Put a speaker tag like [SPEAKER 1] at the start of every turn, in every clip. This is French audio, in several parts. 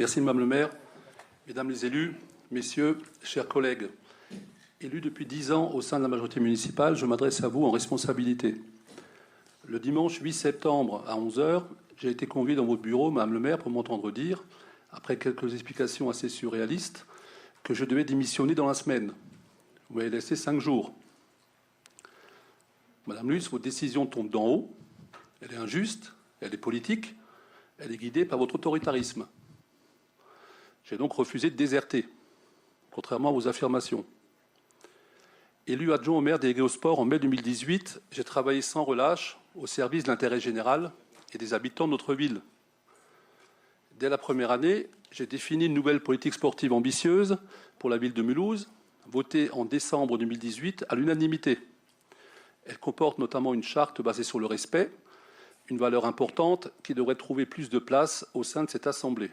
[SPEAKER 1] Merci Madame le maire, Mesdames les élus, Messieurs, chers collègues. Élu depuis 10 ans au sein de la majorité municipale, je m'adresse à vous en responsabilité. Le dimanche 8 septembre à 11 h, j'ai été convié dans votre bureau, Madame le maire, pour m'entendre dire, après quelques explications assez surréalistes, que je devais démissionner dans la semaine. Vous m'avez laissé 5 jours. Madame Luce, votre décision tombe d'en haut. Elle est injuste, elle est politique, elle est guidée par votre autoritarisme. J'ai donc refusé de déserter, contrairement à vos affirmations. Élu adjoint au maire délégué au sport en mai 2018, j'ai travaillé sans relâche au service de l'intérêt général et des habitants de notre ville. Dès la première année, j'ai défini une nouvelle politique sportive ambitieuse pour la ville de Mulhouse, votée en décembre 2018 à l'unanimité. Elle comporte notamment une charte basée sur le respect, une valeur importante qui devrait trouver plus de place au sein de cette Assemblée.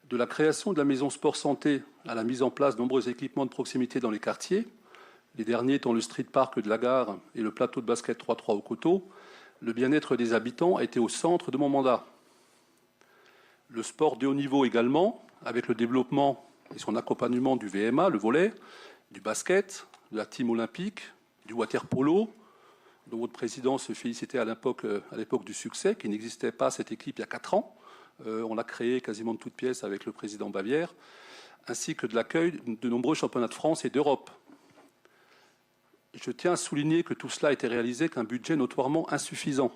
[SPEAKER 1] De la création de la maison sport santé à la mise en place de nombreux équipements de proximité dans les quartiers, les derniers étant le street park de la gare et le plateau de basket 3-3 au Coteau, le bien-être des habitants a été au centre de mon mandat. Le sport de haut niveau également, avec le développement et son accompagnement du VMA, le volley, du basket, de la team olympique, du water-polo, dont votre président se félicitait à l'époque du succès, qui n'existait pas cette équipe il y a 4 ans. On l'a créé quasiment de toutes pièces avec le président Bavière, ainsi que de l'accueil de nombreux championnats de France et d'Europe. Je tiens à souligner que tout cela a été réalisé avec un budget notoirement insuffisant.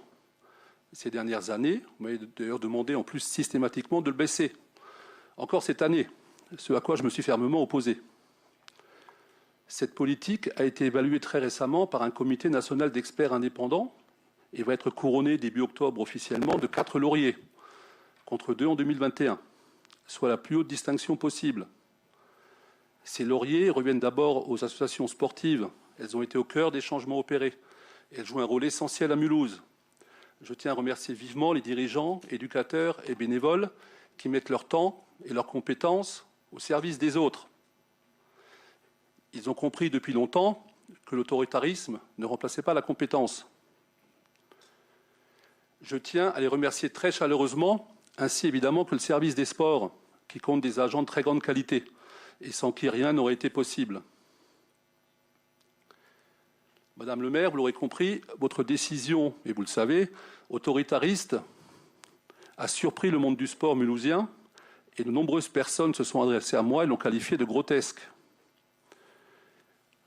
[SPEAKER 1] Ces dernières années, vous m'avez d'ailleurs demandé en plus systématiquement de le baisser. Encore cette année, ce à quoi je me suis fermement opposé. Cette politique a été évaluée très récemment par un comité national d'experts indépendants et va être couronnée début octobre officiellement de 4 lauriers, contre 2 en 2021, soit la plus haute distinction possible. Ces lauriers reviennent d'abord aux associations sportives. Elles ont été au cœur des changements opérés. Elles jouent un rôle essentiel à Mulhouse. Je tiens à remercier vivement les dirigeants, éducateurs et bénévoles qui mettent leur temps et leurs compétences au service des autres. Ils ont compris depuis longtemps que l'autoritarisme ne remplaçait pas la compétence. Je tiens à les remercier très chaleureusement, ainsi évidemment que le service des sports, qui compte des agents de très grande qualité, et sans qui rien n'aurait été possible. Madame le maire, vous l'aurez compris, votre décision, et vous le savez, autoritariste, a surpris le monde du sport mulhousien, et de nombreuses personnes se sont adressées à moi et l'ont qualifié de grotesque.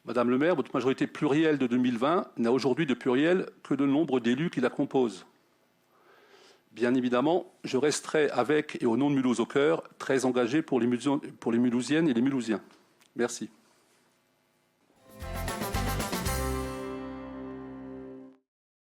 [SPEAKER 1] Madame le maire, votre majorité plurielle de 2020 n'a aujourd'hui de pluriel que le nombre d'élus qui la composent. Bien évidemment, je resterai avec et au nom de Mulhouse au cœur, très engagé pour les Mulhousiennes et les Mulhousiens. Merci.